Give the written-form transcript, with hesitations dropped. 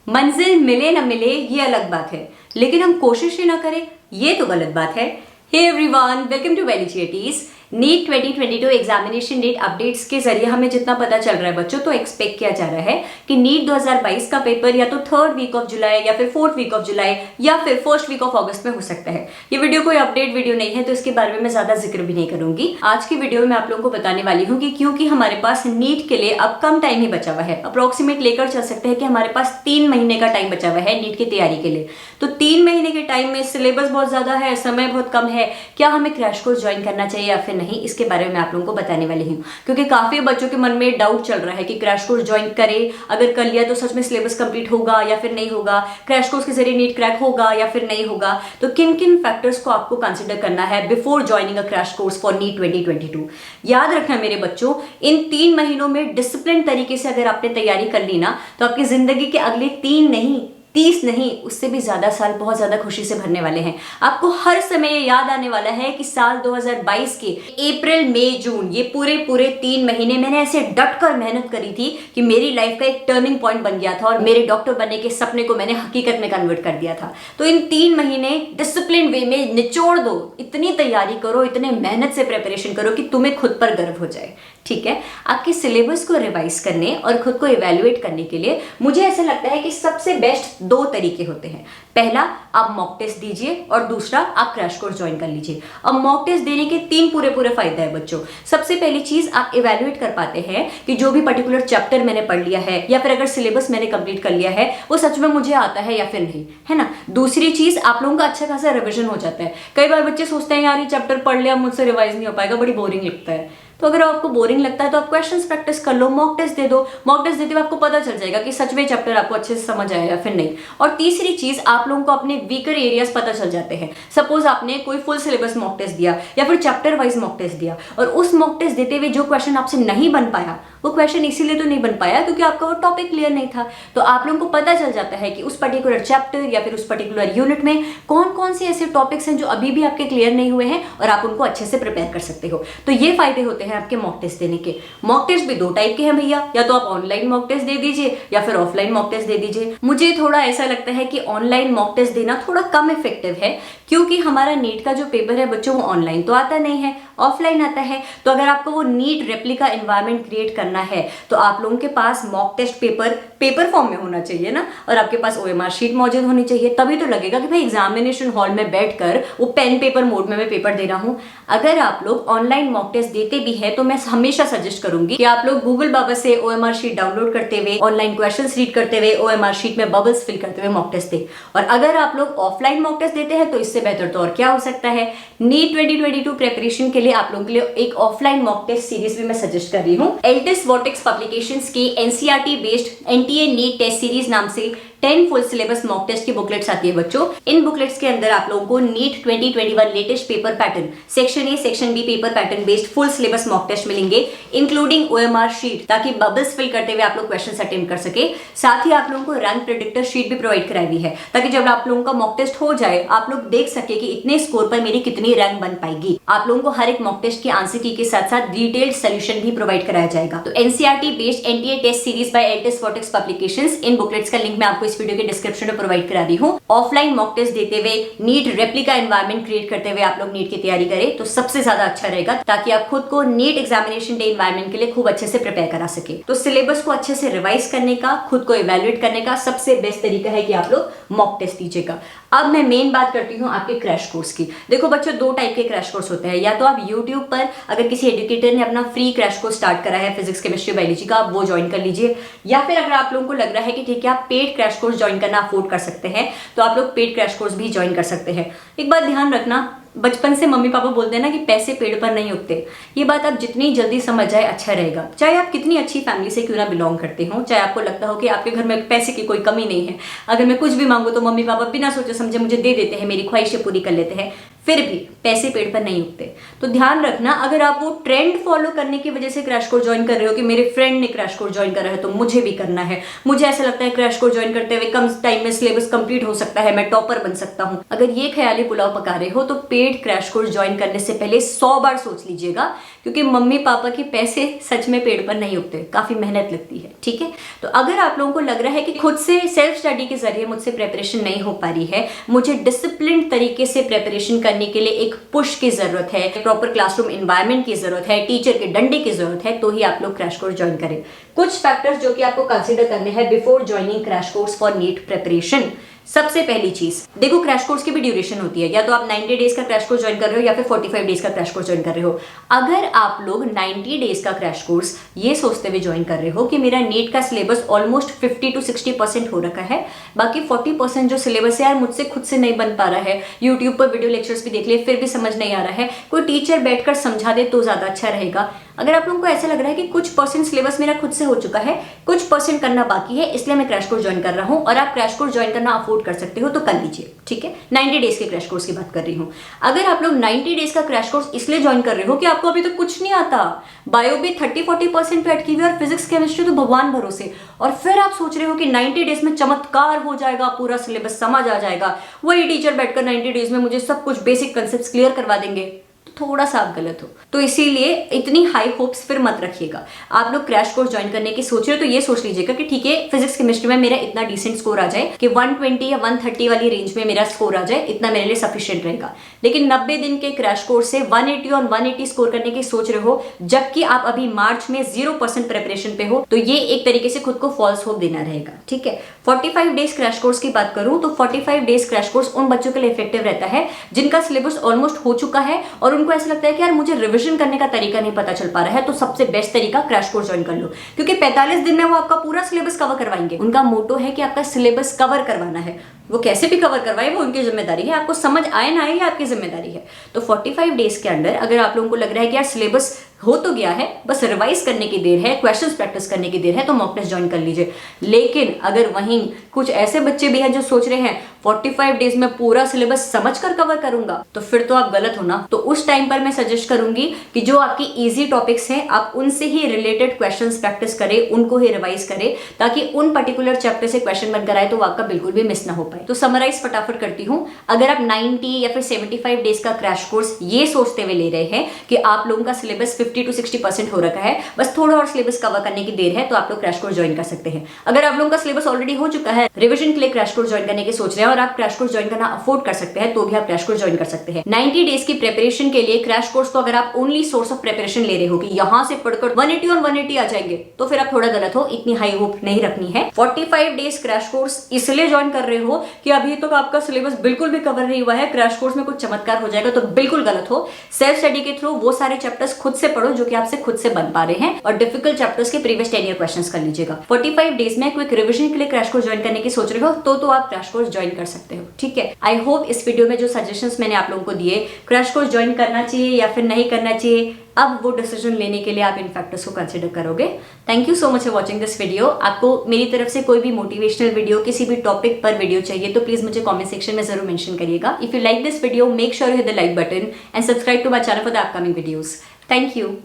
मंजिल मिले न मिले ये अलग बात है, लेकिन हम कोशिश ही ना करें ये तो गलत बात है। हे एवरीवन, वेलकम टू वेलिचिएटीज। नीट 2022 एग्जामिनेशन डेट अपडेट्स के जरिए हमें जितना पता चल रहा है बच्चों, तो एक्सपेक्ट किया जा रहा है कि नीट 2022 का पेपर या तो 3rd वीक ऑफ जुलाई या फिर 4th वीक ऑफ जुलाई या फिर 1st वीक ऑफ अगस्त में हो सकता है। ये वीडियो कोई अपडेट वीडियो नहीं है, तो इसके बारे में मैं ज्यादा जिक्र भी नहीं करूंगी। आज की वीडियो में आप लोगों को बताने वाली हूँ कि क्योंकि हमारे पास नीट के लिए अब कम टाइम ही बचा हुआ है, अप्रोक्सीमेट लेकर चल सकते हैं कि हमारे पास 3 महीने का टाइम बचा हुआ है नीट की तैयारी के लिए। तो 3 महीने के टाइम में सिलेबस बहुत ज्यादा है, समय बहुत कम है, क्या हमें क्रैश कोर्स ज्वाइन करना चाहिए या फिर नहीं, इसके बारे में आप लोगों को बताने वाली हूँ। क्योंकि काफी बच्चों के मन में डाउट चल रहा है कि क्रैश कोर्स ज्वाइन करें, अगर कर लिया तो सच में सिलेबस कंप्लीट होगा या फिर नहीं होगा, क्रैश कोर्स के जरिए नीट क्रैक होगा या फिर नहीं होगा। तो किन किन फैक्टर्स को आपको कंसिडर करना है before joining a crash course for NEET 2022। याद रखना मेरे बच्चों, इन 3 महीनों में डिसिप्लिन तरीके से अगर आपने तैयारी कर ली ना, तो आपकी जिंदगी के अगले 3 नहीं 30 नहीं, उससे भी ज्यादा साल बहुत ज्यादा खुशी से भरने वाले हैं। आपको हर समय ये याद आने वाला है कि साल 2022 के अप्रैल मई जून, ये पूरे 3 महीने मैंने ऐसे डट कर मेहनत करी थी कि मेरी लाइफ का एक टर्निंग पॉइंट बन गया था और मेरे डॉक्टर बनने के सपने को मैंने हकीकत में कन्वर्ट कर दिया था। तो इन 3 महीने डिसिप्लिन वे में निचोड़ दो, इतनी तैयारी करो, इतने मेहनत से प्रिपरेशन करो कि तुम्हें खुद पर गर्व हो जाए। ठीक है, आपके सिलेबस को रिवाइज करने और खुद को इवैल्यूएट करने के लिए मुझे ऐसा लगता है कि सबसे बेस्ट 2 तरीके होते हैं। पहला, आप मॉक टेस्ट दीजिए और दूसरा, आप क्रैश कोर्स ज्वाइन कर लीजिए। अब मॉक टेस्ट देने के 3 पूरे फायदे हैं बच्चों। सबसे पहली चीज, आप इवैल्यूएट कर पाते हैं कि जो भी पर्टिकुलर चैप्टर मैंने पढ़ लिया है या फिर अगर सिलेबस मैंने कंप्लीट कर लिया है वो सच में मुझे आता है या फिर नहीं, है ना। दूसरी चीज, आप लोगों का अच्छा खासा रिविजन हो जाता है। कई बार बच्चे सोचते हैं यार ये चैप्टर पढ़ लिया, मुझसे रिवाइज नहीं हो पाएगा, बड़ी बोरिंग लगता है। तो अगर आपको बोरिंग लगता है तो आप क्वेश्चंस प्रैक्टिस कर लो, मॉक टेस्ट दे दो। मॉक टेस्ट देते हुए आपको पता चल जाएगा कि सच में चैप्टर आपको अच्छे से समझ आया या फिर नहीं। और तीसरी चीज, आप लोगों को अपने वीकर एरियाज पता चल जाते हैं। सपोज आपने कोई फुल सिलेबस मॉक टेस्ट दिया या फिर चैप्टर वाइज मॉक टेस्ट दिया और उस मॉक टेस्ट देते हुए जो क्वेश्चन आपसे नहीं बन पाया, वो क्वेश्चन इसीलिए तो नहीं बन पाया क्योंकि आपका वो टॉपिक क्लियर नहीं था। तो आप लोगों को पता चल जाता है कि उस पर्टिकुलर चैप्टर या फिर उस पर्टिकुलर यूनिट में कौन कौन से ऐसे टॉपिक्स हैं जो अभी भी आपके क्लियर नहीं हुए हैं और आप उनको अच्छे से प्रिपेयर कर सकते हो। तो ये फायदे होते हैं आपके मॉक टेस्ट देने के। मॉक टेस्ट भी 2 टाइप के हैं भैया, या तो आप ऑनलाइन मॉक टेस्ट दे दीजिए या फिर ऑफलाइन मॉक टेस्ट दे दीजिए। मुझे थोड़ा ऐसा लगता है कि ऑनलाइन मॉक टेस्ट देना थोड़ा कम इफेक्टिव है, क्योंकि हमारा नीट का जो पेपर है बच्चों वो ऑनलाइन तो आता नहीं है, ऑफलाइन आता है। तो अगर आपको वो नीट रेप्लिका एनवायरनमेंट क्रिएट करना है तो आप लोगों के पास मॉक टेस्ट पेपर फॉर्म में होना चाहिए ना, और आपके पास OMR शीट मौजूद होनी चाहिए। तभी तो लगेगा कि भाई एग्जामिनेशन हॉल में बैठकर वो पेन पेपर मोड में मैं पेपर दे रहा हूं। अगर आप लोग ऑनलाइन मॉक टेस्ट देते भी है तो मैं हमेशा सजेस्ट करूंगी कि आप लोग गूगल बाबा से OMR शीट डाउनलोड करते हुए, ऑनलाइन क्वेश्चंस रीड करते हुए, OMR शीट में बबल्स फिल करते हुए मॉक टेस्ट दे। और अगर आप लोग ऑफलाइन मॉक टेस्ट देते हैं तो इससे बेहतर तो और क्या हो सकता है। नीट 2022 प्रिपरेशन के लिए आप लोगों के लिए एक ऑफलाइन मॉक टेस्ट सीरीज भी मैं सजेस्ट कर रही हूँ। एल्टिस वॉर्टेक्स पब्लिकेशंस की NCERT based NTA NEET test series नाम से 10 फुल सिलेबस मॉक टेस्ट की बुकलेट्स आती है बच्चों। इन बुकलेट्स के अंदर आप लोगों को NEET 2021 latest paper pattern, section A section B paper pattern based full syllabus mock test मिलेंगे, इंक्लूडिंग OMR शीट, ताकि बबल्स फिल करते हुए आप लोग क्वेश्चंस अटेम्प्ट कर सके। साथ ही आप लोगों को रैंक प्रेडिक्टर शीट भी प्रोवाइड कराई हुई है, ताकि जब आप लोगों का मॉक टेस्ट हो जाए आप लोग देख सके कि इतने स्कोर पर मेरी कितनी रैंक बन पाएगी। आप लोगों को हर एक मॉक टेस्ट की आंसर की के साथ साथ डिटेल्ड सोल्यूशन भी प्रोवाइड कराया जाएगा। तो NCERT based NTA test series by Altis Vortex publications, इन बुकलेट्स का लिंक मैं आपको इस वीडियो के डिस्क्रिप्शन में प्रोवाइड करा दी हूँ। ऑफलाइन मॉक टेस्ट देते हुए, नीट रेप्लिका एनवायरनमेंट क्रिएट करते हुए आप लोग नीट की तैयारी करें तो सबसे ज्यादा अच्छा रहेगा, ताकि आप खुद को नीट एग्जामिनेशन डे एनवायरनमेंट के लिए खूब अच्छे से प्रिपेयर करा सके। तो सिलेबस को अच्छे से रिवाइज करने का, खुद को इवैल्यूएट करने का सबसे बेस्ट तरीका है कि आप लोग मॉक टेस्ट दीजिएगा। अब मैं मेन बात करती हूँ आपके क्रैश कोर्स की। देखो बच्चों, 2 टाइप के क्रैश कोर्स होते हैं। या तो आप यूट्यूब पर अगर किसी एजुकेटर ने अपना फ्री क्रैश कोर्स स्टार्ट करा है फिजिक्स केमिस्ट्री बायोलॉजी का, आप वो ज्वाइन कर लीजिए। या फिर अगर आप लोगों को लग रहा है कि ठीक है आप पेड क्रैश कोर्स ज्वाइन करना अफोर्ड कर सकते हैं तो आप लोग पेड क्रैश कोर्स भी ज्वाइन कर सकते हैं। एक बात ध्यान रखना, बचपन से मम्मी पापा बोलते हैं ना कि पैसे पेड़ पर नहीं उगते। ये बात आप जितनी जल्दी समझ जाए अच्छा रहेगा। चाहे आप कितनी अच्छी फैमिली से क्यों ना बिलोंग करते हो, चाहे आपको लगता हो कि आपके घर में पैसे की कोई कमी नहीं है, अगर मैं कुछ भी मांगू तो मम्मी पापा बिना सोचे समझे मुझे दे देते हैं, मेरी ख्वाहिशें पूरी कर लेते हैं, फिर भी पैसे पेड़ पर नहीं उगते। तो ध्यान रखना, अगर आप वो ट्रेंड फॉलो करने की वजह से क्रैश कोर्स ज्वाइन कर रहे हो कि मेरे फ्रेंड ने क्रैश कोर्स ज्वाइन करा है तो मुझे भी करना है, मुझे ऐसा लगता है क्रैश कोर्स ज्वाइन करते हुए कम टाइम में सिलेबस कंप्लीट हो सकता है, मैं टॉपर बन सकता हूं, अगर ये ख्याली पुलाव पका रहे हो तो पेड क्रैश कोर्स ज्वाइन करने से पहले 100 बार सोच लीजिएगा क्योंकि मम्मी पापा के पैसे सच में पेड़ पर नहीं उगते, काफी मेहनत लगती है। ठीक है, तो अगर आप लोगों को लग रहा है कि खुद से सेल्फ स्टडी के जरिए मुझसे प्रेपरेशन नहीं हो पा रही है, मुझे डिसिप्लिन तरीके से प्रेपरेशन करने के लिए एक पुश की जरूरत है, प्रॉपर क्लासरूम एनवायरनमेंट की जरूरत है, टीचर के डंडे की जरूरत है, तो ही आप लोग क्रैश कोर्स ज्वाइन करें। कुछ फैक्टर्स जो कि आपको कंसीडर करने हैं before joining crash course for NEET preparation. सबसे पहली चीज देखो, क्रैश कोर्स की भी ड्यूरेशन होती है, या तो आप 90 डेज का क्रैश कोर्स ज्वाइन कर रहे हो या फिर 45 डेज का क्रैश कोर्स ज्वाइन कर रहे हो। अगर आप लोग 90 डेज का क्रैश कोर्स ये सोचते हुए ज्वाइन कर रहे हो कि मेरा नीट का सिलेबस ऑलमोस्ट 50 to 60% हो रखा है, बाकी 40% जो सिलेबस है यार मुझसे खुद से नहीं बन पा रहा है, यूट्यूब पर वीडियो लेक्चर्स भी देख लिए फिर भी समझ नहीं आ रहा है, कोई टीचर बैठकर समझा दे तो ज्यादा अच्छा रहेगा। अगर आप लोगों को ऐसा लग रहा है कि कुछ परसेंट सिलेबस मेरा खुद से हो चुका है, कुछ परसेंट करना बाकी है, इसलिए मैं क्रैश कोर्स ज्वाइन कर रहा हूं, और आप क्रैश कोर्स ज्वाइन करना अफोर्ड कर सकते हो तो कर लीजिए। ठीक है, 90 डेज के क्रैश कोर्स की बात कर रही हूं। अगर आप लोग 90 डेज का क्रैश कोर्स इसलिए ज्वाइन कर रहे हो कि आपको अभी तो कुछ नहीं आता, बायो भी 30-40% पे अटकी हुई और फिजिक्स केमिस्ट्री तो भगवान भरोसे, और फिर आप सोच रहे हो कि 90 डेज में चमत्कार हो जाएगा, पूरा सिलेबस समझ आ जाएगा, वही टीचर बैठकर 90 डेज में मुझे सब कुछ बेसिक कंसेप्ट क्लियर करवा देंगे, थोड़ा सा आप गलत हो। तो इसीलिए इतनी हाई होप्स फिर मत रखिएगा। आप लोग क्रैश कोर्स ज्वाइन करने की सोच रहे हो तो ये सोच लीजिएगा कि ठीक है, फिजिक्स केमिस्ट्री में मेरा इतना डिसेंट स्कोर आ जाए कि 120 या 130 वाली रेंज में मेरा स्कोर आ जाए, इतना मेरे लिए सफिशिएंट रहेगा। लेकिन 90 दिन के क्रैश कोर्स से 180 और 180 स्कोर करने की सोच रहे हो, जबकि आप अभी मार्च में 0% प्रिपरेशन पे हो, तो ये एक तरीके से खुद को फॉल्स होप देना रहेगा। ठीक है, 45 डेज क्रैश कोर्स की बात करूं तो 45 डेज क्रैश कोर्स उन बच्चों के लिए इफेक्टिव रहता है जिनका सिलेबस ऑलमोस्ट हो चुका है और उनको ऐसा लगता है कि यार मुझे रिवीजन करने का तरीका नहीं पता चल पा रहा है, तो सबसे बेस्ट तरीका क्रैश कोर्स ज्वाइन कर लो, क्योंकि 45 दिन में वो आपका पूरा सिलेबस कवर करवाएंगे। उनका मोटो है कि आपका सिलेबस कवर करवाना है, वो कैसे भी कवर करवाए वो उनकी जिम्मेदारी है, आपको समझ आए ना आए ये आपकी जिम्मेदारी है। तो 45 डेज के अंदर अगर आप लोगों को लग रहा है कि यार सिलेबस हो तो गया है, बस रिवाइज करने की देर है, क्वेश्चंस प्रैक्टिस करने की देर है, तो मॉक टेस्ट ज्वाइन कर लीजिए। लेकिन अगर वहीं कुछ ऐसे बच्चे भी हैं जो सोच रहे हैं 45 डेज में पूरा सिलेबस समझकर कवर करूंगा, तो फिर तो आप गलत हो ना। तो उस टाइम पर मैं सजेस्ट करूंगी कि जो आपकी इजी टॉपिक्स हैं आप उनसे ही रिलेटेड क्वेश्चंस प्रैक्टिस करें, उनको ही रिवाइज करें, ताकि उन पर्टिकुलर चैप्टर से क्वेश्चन बनकर आए तो वो आपका बिल्कुल भी मिस ना हो पाए। तो समराइज फटाफट करती हूं, अगर आप 90 या फिर 75 डेज का क्रैश कोर्स ये सोचते हुए ले रहे हैं कि आप लोगों का सिलेबस 50 to 60% हो रखा है, बस थोड़ा और सिलेबस कवर करने की देर है, तो आप लोग क्रैश कोर्स ज्वाइन कर सकते हैं। अगर आप लोगों का सिलेबस ऑलरेडी हो चुका है, रिवीजन के लिए क्रैश कोर्स ज्वाइन करने की सोच रहे हैं और आप क्रैश कोर्स ज्वाइन करना अफोर्ड कर सकते हैं, तो भी आप क्रैश कोर्स ज्वाइन कर सकते हैं। 90 डेज की प्रिपरेशन के लिए क्रैश कोर्स को अगर आप ओनली सोर्स ऑफ प्रिपरेशन ले रहे हो कि यहां से पढ़कर 180 और 180 आ जाएंगे, तो फिर आप थोड़ा गलत हो, इतनी हाई होप नहीं रखनी है। 45 डेज क्रैश कोर्स इसलिए ज्वाइन कर रहे हो कि अभी तक आपका सिलेबस बिल्कुल भी कवर नहीं हुआ है, क्रैश कोर्स में कुछ चमत्कार हो जाएगा, तो बिल्कुल गलत हो। सेल्फ स्टडी के थ्रू वो सारे चैप्टर्स खुद से पढ़ो जो कि आपसे खुद से बन पा रहे हैं, और डिफिकल्ट चैप्टर्स के प्रीवियस 10 ईयर क्वेश्चंस कर लीजिएगा। 45 डेज में क्विक रिवीजन के लिए क्रैश कोर्स ज्वाइन करने की सोच रहे हो तो आप क्रैश कोर्स ज्वाइन कर सकते हो। ठीक है, आई होप इस वीडियो में जो सजेशंस मैंने आप लोगों को दिए, क्रैश कोर्स ज्वाइन करना चाहिए या फिर नहीं करना चाहिए, अब वो डिसीजन लेने के लिए आप इन फैक्टर्स को कंसिडर करोगे। Thank you so much for watching this video. आपको मेरी तरफ से कोई भी मोटिवेशनल वीडियो, किसी भी टॉपिक पर वीडियो चाहिए तो प्लीज मुझे कमेंट सेक्शन में जरूर मेंशन करिएगा। If you like this video, make sure you hit the like button and subscribe to my channel for the upcoming videos. Thank you.